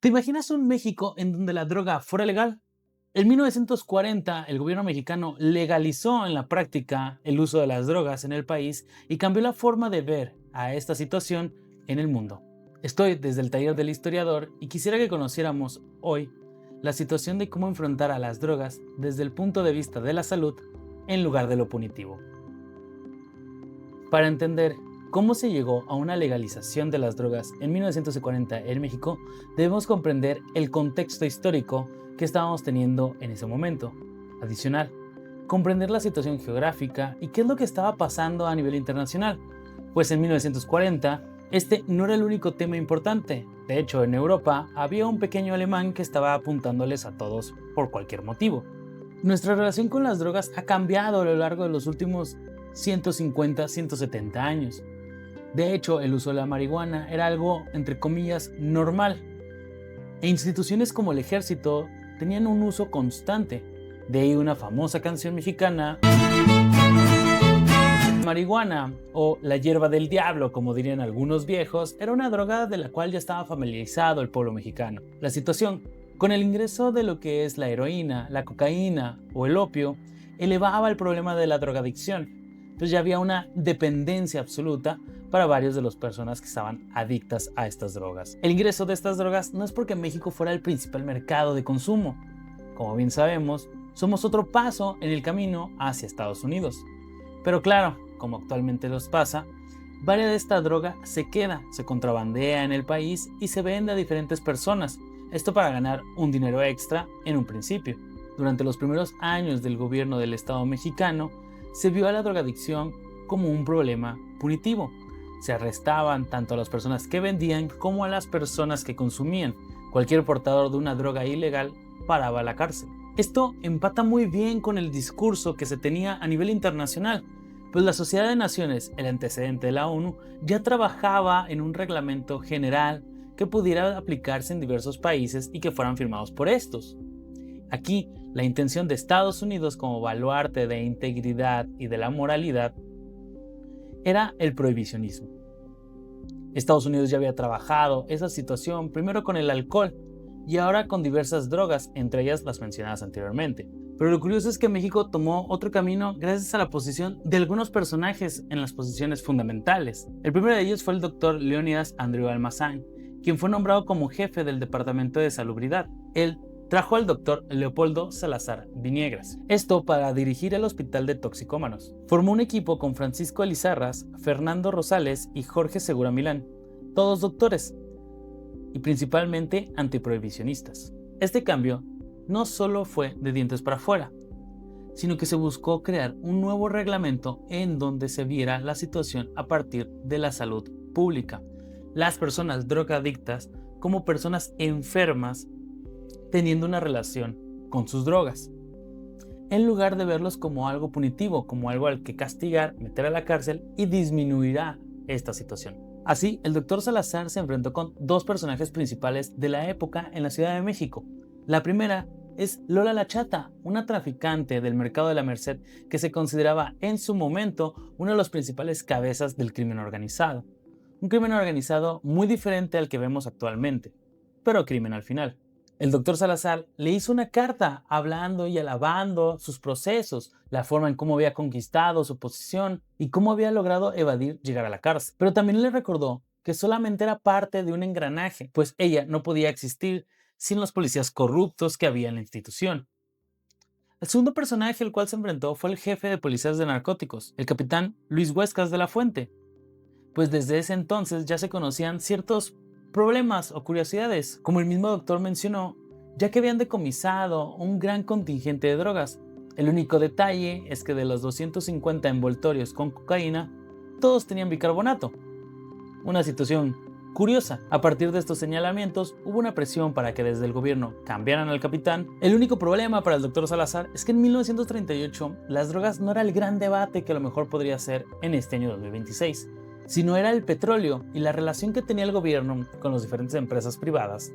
¿Te imaginas un México en donde la droga fuera legal? En 1940, el gobierno mexicano legalizó en la práctica el uso de las drogas en el país y cambió la forma de ver a esta situación en el mundo. Estoy desde el taller del historiador y quisiera que conociéramos hoy la situación de cómo enfrentar a las drogas desde el punto de vista de la salud en lugar de lo punitivo. Para entender cómo se llegó a una legalización de las drogas en 1940 en México, debemos comprender el contexto histórico que estábamos teniendo en ese momento. Adicional, comprender la situación geográfica y qué es lo que estaba pasando a nivel internacional. Pues en 1940, este no era el único tema importante. De hecho, en Europa había un pequeño alemán que estaba apuntándoles a todos por cualquier motivo. Nuestra relación con las drogas ha cambiado a lo largo de los últimos 150, 170 años. De hecho, el uso de la marihuana era algo, entre comillas, normal. E instituciones como el ejército tenían un uso constante. De ahí una famosa canción mexicana, marihuana o la hierba del diablo, como dirían algunos viejos, era una droga de la cual ya estaba familiarizado el pueblo mexicano. La situación, con el ingreso de lo que es la heroína, la cocaína o el opio, elevaba el problema de la drogadicción. Entonces ya había una dependencia absoluta para varias de las personas que estaban adictas a estas drogas. El ingreso de estas drogas no es porque México fuera el principal mercado de consumo. Como bien sabemos, somos otro paso en el camino hacia Estados Unidos. Pero claro, como actualmente nos pasa, varias de esta droga se queda, se contrabandea en el país y se vende a diferentes personas. Esto para ganar un dinero extra en un principio. Durante los primeros años del gobierno del Estado mexicano, se vio a la drogadicción como un problema punitivo. Se arrestaban tanto a las personas que vendían como a las personas que consumían. Cualquier portador de una droga ilegal paraba a la cárcel. Esto empata muy bien con el discurso que se tenía a nivel internacional, pues la Sociedad de Naciones, el antecedente de la ONU, ya trabajaba en un reglamento general que pudiera aplicarse en diversos países y que fueran firmados por estos. Aquí, la intención de Estados Unidos como baluarte de integridad y de la moralidad era el prohibicionismo. Estados Unidos ya había trabajado esa situación primero con el alcohol y ahora con diversas drogas, entre ellas las mencionadas anteriormente. Pero lo curioso es que México tomó otro camino gracias a la posición de algunos personajes en las posiciones fundamentales. El primero de ellos fue el doctor Leonidas Andrew Almazán, quien fue nombrado como jefe del Departamento de Salubridad. Él trajo al doctor Leopoldo Salazar Viniegas, esto para dirigir el Hospital de Toxicómanos. Formó un equipo con Francisco Elizarras, Fernando Rosales y Jorge Segura Milán, todos doctores y principalmente antiprohibicionistas. Este cambio no solo fue de dientes para afuera, sino que se buscó crear un nuevo reglamento en donde se viera la situación a partir de la salud pública. Las personas drogadictas como personas enfermas teniendo una relación con sus drogas, en lugar de verlos como algo punitivo, como algo al que castigar, meter a la cárcel y disminuirá esta situación. Así, el doctor Salazar se enfrentó con dos personajes principales de la época en la Ciudad de México. La primera es Lola la Chata, una traficante del mercado de la Merced que se consideraba en su momento una de las principales cabezas del crimen organizado. Un crimen organizado muy diferente al que vemos actualmente, pero crimen al final. El doctor Salazar le hizo una carta hablando y alabando sus procesos, la forma en cómo había conquistado su posición y cómo había logrado evadir llegar a la cárcel. Pero también le recordó que solamente era parte de un engranaje, pues ella no podía existir sin los policías corruptos que había en la institución. El segundo personaje al cual se enfrentó fue el jefe de policías de narcóticos, el capitán Luis Huescas de la Fuente, pues desde ese entonces ya se conocían ciertos problemas o curiosidades, como el mismo doctor mencionó, ya que habían decomisado un gran contingente de drogas. El único detalle es que de los 250 envoltorios con cocaína, todos tenían bicarbonato. Una situación curiosa. A partir de estos señalamientos, hubo una presión para que desde el gobierno cambiaran al capitán. El único problema para el doctor Salazar es que en 1938 las drogas no era el gran debate que a lo mejor podría ser en este año 2026. Sino era el petróleo y la relación que tenía el gobierno con las diferentes empresas privadas,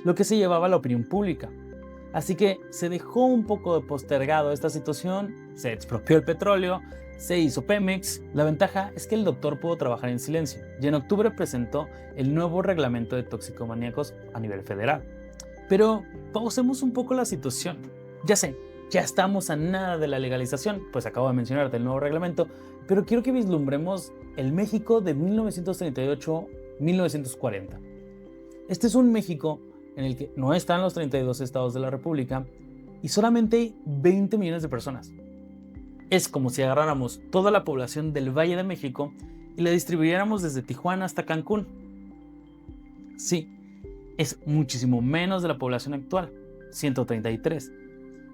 lo que se llevaba a la opinión pública. Así que se dejó un poco postergado esta situación, se expropió el petróleo, se hizo Pemex. La ventaja es que el doctor pudo trabajar en silencio y en octubre presentó el nuevo reglamento de toxicomaníacos a nivel federal. Pero pausemos un poco la situación. Ya sé, ya estamos a nada de la legalización, pues acabo de mencionarte el nuevo reglamento, pero quiero que vislumbremos el México de 1938-1940. Este es un México en el que no están los 32 estados de la República y solamente hay 20 millones de personas. Es como si agarráramos toda la población del Valle de México y la distribuyéramos desde Tijuana hasta Cancún. Sí, es muchísimo menos de la población actual, 133.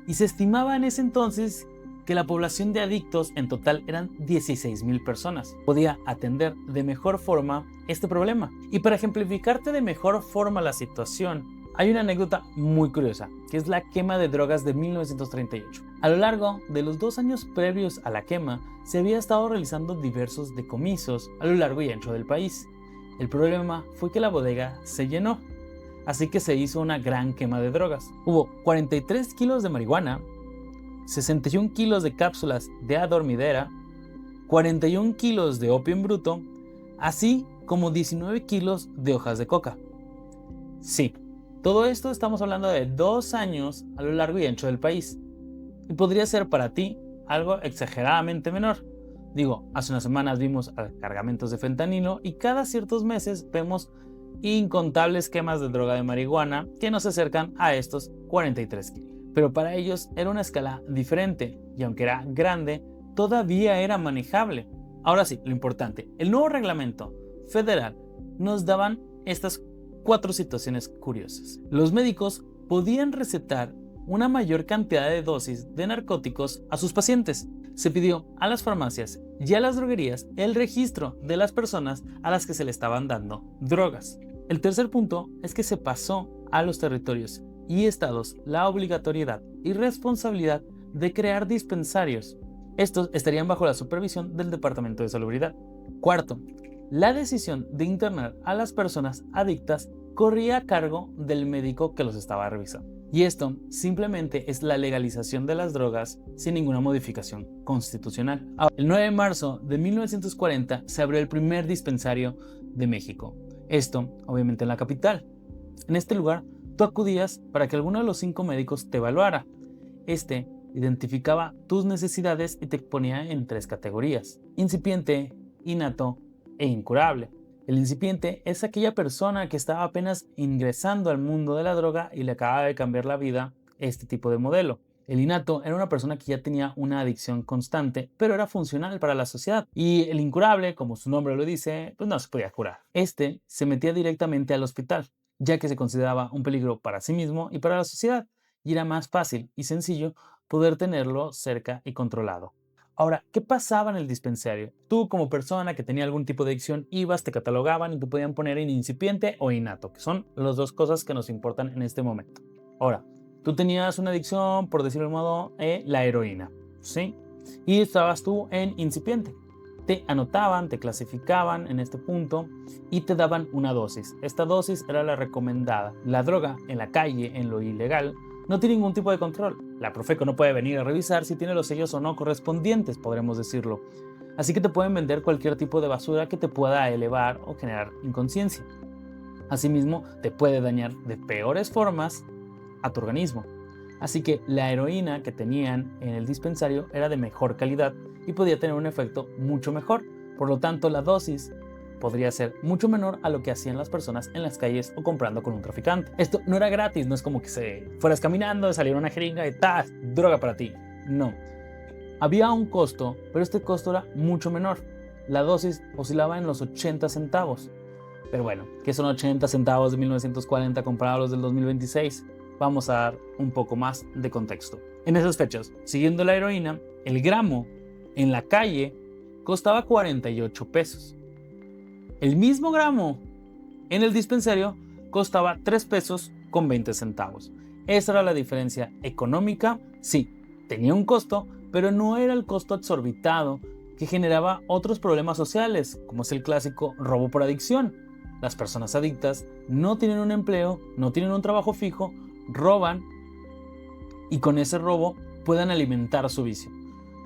Y se estimaba en ese entonces que la población de adictos en total eran 16,000 personas. Podía atender de mejor forma este problema. Y para ejemplificarte de mejor forma la situación, hay una anécdota muy curiosa, que es la quema de drogas de 1938. A lo largo de los 2 años previos a la quema, se había estado realizando diversos decomisos a lo largo y ancho del país. El problema fue que la bodega se llenó, así que se hizo una gran quema de drogas. Hubo 43 kilos de marihuana, 61 kilos de cápsulas de adormidera, 41 kilos de opio en bruto, así como 19 kilos de hojas de coca. Sí, todo esto estamos hablando de 2 años a lo largo y ancho del país. Y podría ser para ti algo exageradamente menor. Digo, hace unas semanas vimos cargamentos de fentanilo y cada ciertos meses vemos incontables quemas de droga de marihuana que nos acercan a estos 43 kilos. Pero para ellos era una escala diferente y aunque era grande, todavía era manejable. Ahora sí, lo importante, el nuevo reglamento federal nos daban estas 4 situaciones curiosas. Los médicos podían recetar una mayor cantidad de dosis de narcóticos a sus pacientes. Se pidió a las farmacias y a las droguerías el registro de las personas a las que se le estaban dando drogas. El tercer punto es que se pasó a los territorios y estados la obligatoriedad y responsabilidad de crear dispensarios. Estos estarían bajo la supervisión del Departamento de Salubridad. Cuarto, la decisión de internar a las personas adictas corría a cargo del médico que los estaba revisando. Y esto simplemente es la legalización de las drogas sin ninguna modificación constitucional. El 9 de marzo de 1940 se abrió el primer dispensario de México. Esto, obviamente, en la capital. En este lugar, tú acudías para que alguno de los 5 médicos te evaluara. Este identificaba tus necesidades y te ponía en 3 categorías: incipiente, innato e incurable. El incipiente es aquella persona que estaba apenas ingresando al mundo de la droga y le acaba de cambiar la vida este tipo de modelo. El innato era una persona que ya tenía una adicción constante, pero era funcional para la sociedad. Y el incurable, como su nombre lo dice, pues no se podía curar. Este se metía directamente al hospital, ya que se consideraba un peligro para sí mismo y para la sociedad, y era más fácil y sencillo poder tenerlo cerca y controlado. Ahora, ¿qué pasaba en el dispensario? Tú, como persona que tenía algún tipo de adicción, ibas, te catalogaban y te podían poner en incipiente o innato, que son las 2 cosas que nos importan en este momento. Ahora, tú tenías una adicción, por decirlo de modo, la heroína, ¿sí? Y estabas tú en incipiente. Te anotaban, te clasificaban en este punto y te daban una dosis. Esta dosis era la recomendada. La droga en la calle, en lo ilegal, no tiene ningún tipo de control. La Profeco no puede venir a revisar si tiene los sellos o no correspondientes, podremos decirlo. Así que te pueden vender cualquier tipo de basura que te pueda elevar o generar inconsciencia. Asimismo, te puede dañar de peores formas a tu organismo. Así que la heroína que tenían en el dispensario era de mejor calidad y podía tener un efecto mucho mejor. Por lo tanto, la dosis podría ser mucho menor a lo que hacían las personas en las calles o comprando con un traficante. Esto no era gratis, no es como que fueras caminando, saliera una jeringa y ¡tas! Droga para ti. No. Había un costo, pero este costo era mucho menor. La dosis oscilaba en los 80 centavos. Pero bueno, ¿qué son 80 centavos de 1940 comparados a los del 2026? Vamos a dar un poco más de contexto. En esas fechas, siguiendo la heroína, el gramo en la calle costaba 48 pesos. El mismo gramo en el dispensario costaba 3 pesos con 20 centavos. Esa era la diferencia económica. Sí, tenía un costo, pero no era el costo exorbitado que generaba otros problemas sociales, como es el clásico robo por adicción. Las personas adictas no tienen un empleo, no tienen un trabajo fijo, roban y con ese robo puedan alimentar su vicio.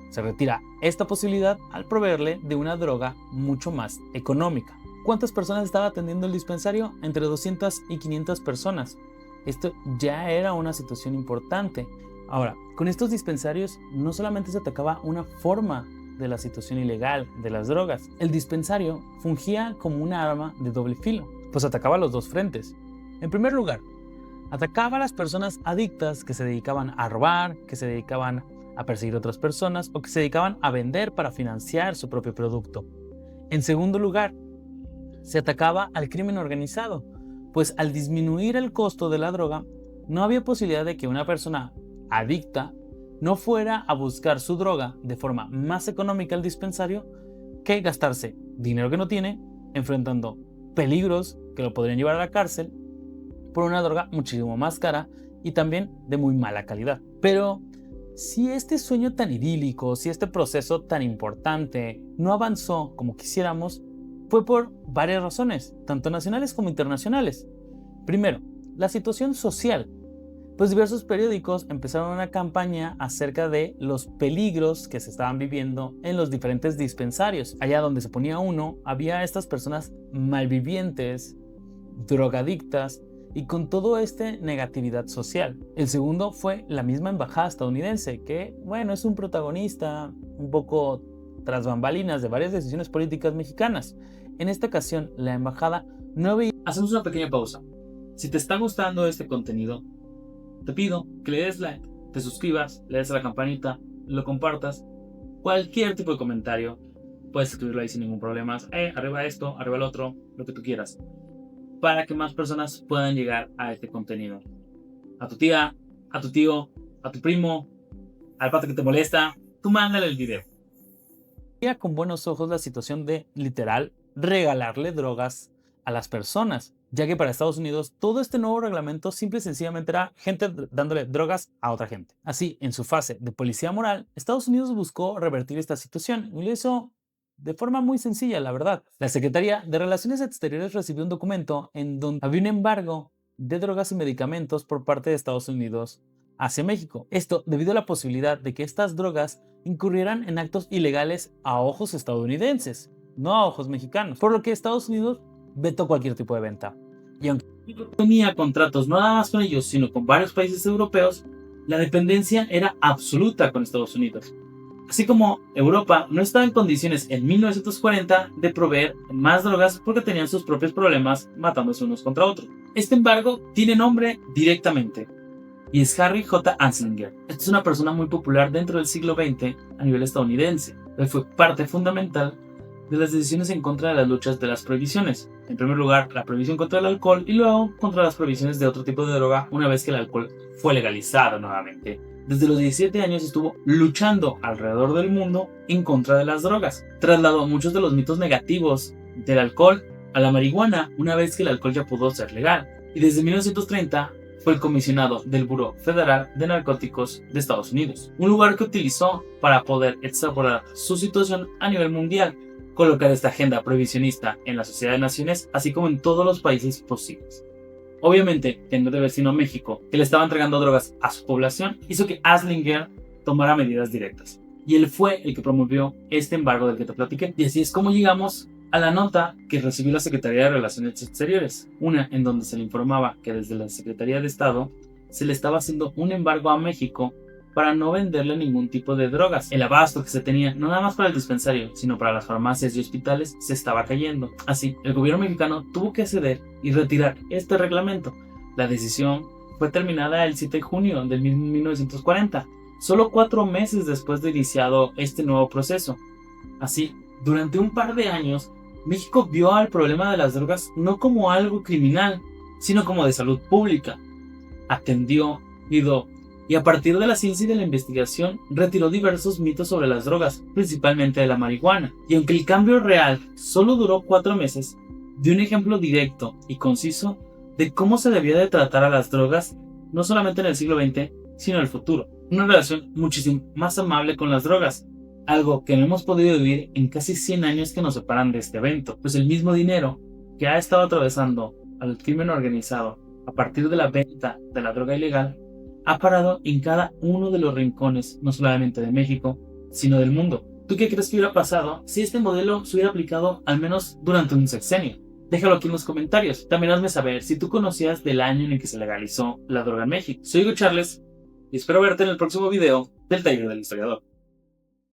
Se retira esta posibilidad al proveerle de una droga mucho más económica. ¿Cuántas personas estaba atendiendo el dispensario? Entre 200 y 500 personas. Esto ya era una situación importante. Ahora, con estos dispensarios no solamente se atacaba una forma de la situación ilegal de las drogas, el dispensario fungía como una arma de doble filo, pues atacaba los dos frentes. En primer lugar, atacaba a las personas adictas que se dedicaban a robar, que se dedicaban a perseguir a otras personas o que se dedicaban a vender para financiar su propio producto. En segundo lugar, se atacaba al crimen organizado, pues al disminuir el costo de la droga, no había posibilidad de que una persona adicta no fuera a buscar su droga de forma más económica al dispensario que gastarse dinero que no tiene, enfrentando peligros que lo podrían llevar a la cárcel por una droga muchísimo más cara y también de muy mala calidad. Pero si este sueño tan idílico, si este proceso tan importante no avanzó como quisiéramos, fue por varias razones, tanto nacionales como internacionales. Primero, la situación social, pues diversos periódicos empezaron una campaña acerca de los peligros que se estaban viviendo en los diferentes dispensarios. Allá donde se ponía uno, había estas personas malvivientes, drogadictas, y con todo negatividad social. El segundo fue la misma embajada estadounidense, que, bueno, es un protagonista un poco tras bambalinas de varias decisiones políticas mexicanas. En esta ocasión, la embajada no veía... Hacemos una pequeña pausa. Si te está gustando este contenido, te pido que le des like, te suscribas, le des a la campanita, lo compartas. Cualquier tipo de comentario, puedes escribirlo ahí sin ningún problema. Arriba esto, arriba el otro, lo que tú quieras, para que más personas puedan llegar a este contenido. A tu tía, a tu tío, a tu primo, al pato que te molesta, tú mándale el video. Veía con buenos ojos la situación de, literal, regalarle drogas a las personas, ya que para Estados Unidos todo este nuevo reglamento simple y sencillamente era gente dándole drogas a otra gente. Así, en su fase de policía moral, Estados Unidos buscó revertir esta situación y lo hizo de forma muy sencilla, la verdad. La Secretaría de Relaciones Exteriores recibió un documento en donde había un embargo de drogas y medicamentos por parte de Estados Unidos hacia México. Esto debido a la posibilidad de que estas drogas incurrieran en actos ilegales a ojos estadounidenses, no a ojos mexicanos, por lo que Estados Unidos vetó cualquier tipo de venta. Y aunque México tenía contratos no nada más con ellos, sino con varios países europeos, la dependencia era absoluta con Estados Unidos. Así como Europa no estaba en condiciones en 1940 de proveer más drogas porque tenían sus propios problemas matándose unos contra otros. Este embargo tiene nombre directamente y es Harry J. Anslinger. Esta es una persona muy popular dentro del siglo XX a nivel estadounidense. Él fue parte fundamental de las decisiones en contra de las luchas de las prohibiciones. En primer lugar, la prohibición contra el alcohol y luego contra las prohibiciones de otro tipo de droga una vez que el alcohol fue legalizado nuevamente. Desde los 17 años estuvo luchando alrededor del mundo en contra de las drogas. Trasladó muchos de los mitos negativos del alcohol a la marihuana una vez que el alcohol ya pudo ser legal. Y desde 1930 fue el comisionado del Buró Federal de Narcóticos de Estados Unidos, un lugar que utilizó para poder extrapolar su situación a nivel mundial, colocar esta agenda prohibicionista en la Sociedad de Naciones, así como en todos los países posibles. Obviamente, teniendo de vecino México, que le estaba entregando drogas a su población, hizo que Anslinger tomara medidas directas. Y él fue el que promovió este embargo del que te platiqué. Y así es como llegamos a la nota que recibió la Secretaría de Relaciones Exteriores. Una en donde se le informaba que desde la Secretaría de Estado se le estaba haciendo un embargo a México para no venderle ningún tipo de drogas. El abasto que se tenía, no nada más para el dispensario, sino para las farmacias y hospitales, se estaba cayendo. Así, el gobierno mexicano tuvo que ceder y retirar este reglamento. La decisión fue terminada el 7 de junio de 1940, solo 4 meses después de iniciado este nuevo proceso. Así, durante un par de años, México vio al problema de las drogas no como algo criminal, sino como de salud pública. Atendió, cuidó, y a partir de la ciencia y de la investigación retiró diversos mitos sobre las drogas, principalmente de la marihuana. Y aunque el cambio real solo duró 4 meses, dio un ejemplo directo y conciso de cómo se debía de tratar a las drogas, no solamente en el siglo XX, sino en el futuro. Una relación muchísimo más amable con las drogas, algo que no hemos podido vivir en casi 100 años que nos separan de este evento, pues el mismo dinero que ha estado atravesando al crimen organizado a partir de la venta de la droga ilegal ha parado en cada uno de los rincones, no solamente de México, sino del mundo. ¿Tú qué crees que hubiera pasado si este modelo se hubiera aplicado al menos durante un sexenio? Déjalo aquí en los comentarios. También hazme saber si tú conocías del año en el que se legalizó la droga en México. Soy Hugo Charles y espero verte en el próximo video del Taller del Historiador.